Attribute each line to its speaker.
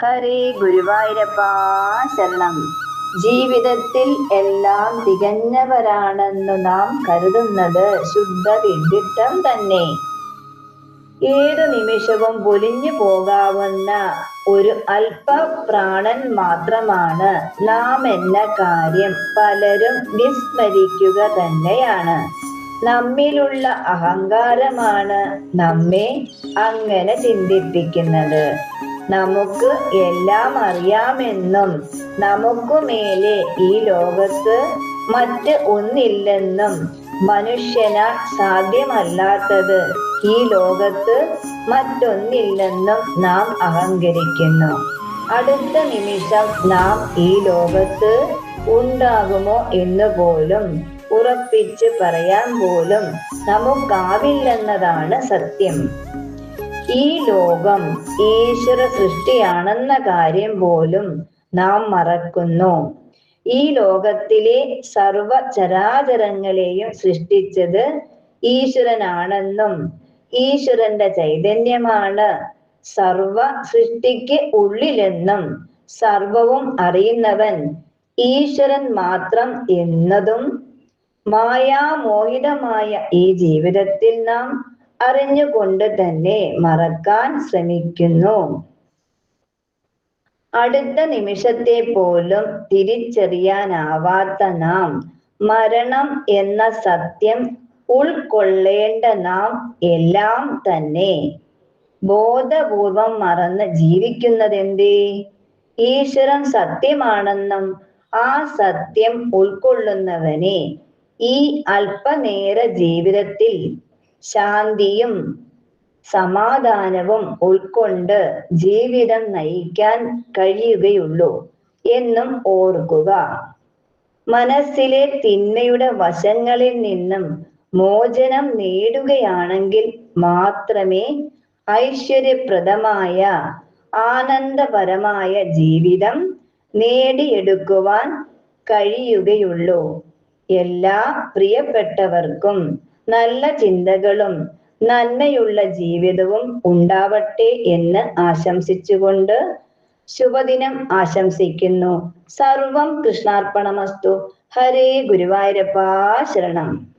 Speaker 1: ഹരേ ഗുരുവായൂരപ്പാ ശരണം. ജീവിതത്തിൽ എല്ലാം തികഞ്ഞവരാണെന്നു നാം കരുതുന്നത് ശുദ്ധ വിഡ്ഢിത്തം തന്നെ. ഏതു നിമിഷവും പൊലിഞ്ഞു പോകാവുന്ന ഒരു അല്പ പ്രാണൻ മാത്രമാണ് നാം എന്ന കാര്യം പലരും വിസ്മരിക്കുക തന്നെയാണ്. നമ്മിലുള്ള അഹങ്കാരമാണ് നമ്മെ അങ്ങനെ ചിന്തിപ്പിക്കുന്നത്. നമുക്ക് എല്ലാം അറിയാമെന്നും നമുക്കു മേലെ ഈ ലോകത്ത് മറ്റ് ഒന്നില്ലെന്നും മനുഷ്യനാൽ സാധ്യമല്ലാത്തത് ഈ ലോകത്ത് മറ്റൊന്നില്ലെന്നും നാം അഹങ്കരിക്കുന്നു. അടുത്ത നിമിഷം നാം ഈ ലോകത്ത് ഉണ്ടാകുമോ എന്ന് പോലും ഉറപ്പിച്ച് പറയാൻ പോലും നമുക്കാവില്ലെന്നതാണ് സത്യം. ഈ ലോകം ഈശ്വര സൃഷ്ടിയാണെന്ന കാര്യം പോലും നാം മറക്കുന്നു. ഈ ലോകത്തിലെ സർവ ചരാചരങ്ങളെയും സൃഷ്ടിച്ചത് ഈശ്വരനാണെന്നും ഈശ്വരന്റെ ചൈതന്യമാണ് സർവ സൃഷ്ടിക്ക് ഉള്ളിലെന്നും സർവവും അറിയുന്നവൻ ഈശ്വരൻ മാത്രം എന്നതും മായാമോഹിതമായ ഈ ജീവിതത്തിൽ നാം അറിഞ്ഞുകൊണ്ട് തന്നെ മറക്കാൻ ശ്രമിക്കുന്നു. അടുത്ത നിമിഷത്തെ പോലും തിരിച്ചറിയാനാവാത്ത നാം മരണം എന്ന സത്യം ഉൾക്കൊള്ളേണ്ട നാം എല്ലാം തന്നെ ബോധപൂർവം മറന്ന് ജീവിക്കുന്നതെന്തേ? ഈശ്വരൻ സത്യമാണെന്നും ആ സത്യം ഉൾക്കൊള്ളുന്നവനെ ഈ അല്പനേര ജീവിതത്തിൽ ശാന്തിയും സമാധാനവും ഉൾക്കൊണ്ട് ജീവിതം നയിക്കാൻ കഴിയുകയുള്ളൂ എന്നും ഓർക്കുക. മനസ്സിലെ തിന്മയുടെ വശങ്ങളിൽ നിന്നും മോചനം നേടുകയാണെങ്കിൽ മാത്രമേ ഐശ്വര്യപ്രദമായ ആനന്ദപരമായ ജീവിതം നേടിയെടുക്കുവാൻ കഴിയുകയുള്ളൂ. എല്ലാ പ്രിയപ്പെട്ടവർക്കും നല്ല ചിന്തകളും നന്മയുള്ള ജീവിതവും ഉണ്ടാവട്ടെ എന്ന് ആശംസിച്ചുകൊണ്ട് ശുഭദിനം ആശംസിക്കുന്നു. സർവം കൃഷ്ണാർപ്പണമസ്തു. ഹരേ ഗുരുവായൂരപ്പാ ശരണം.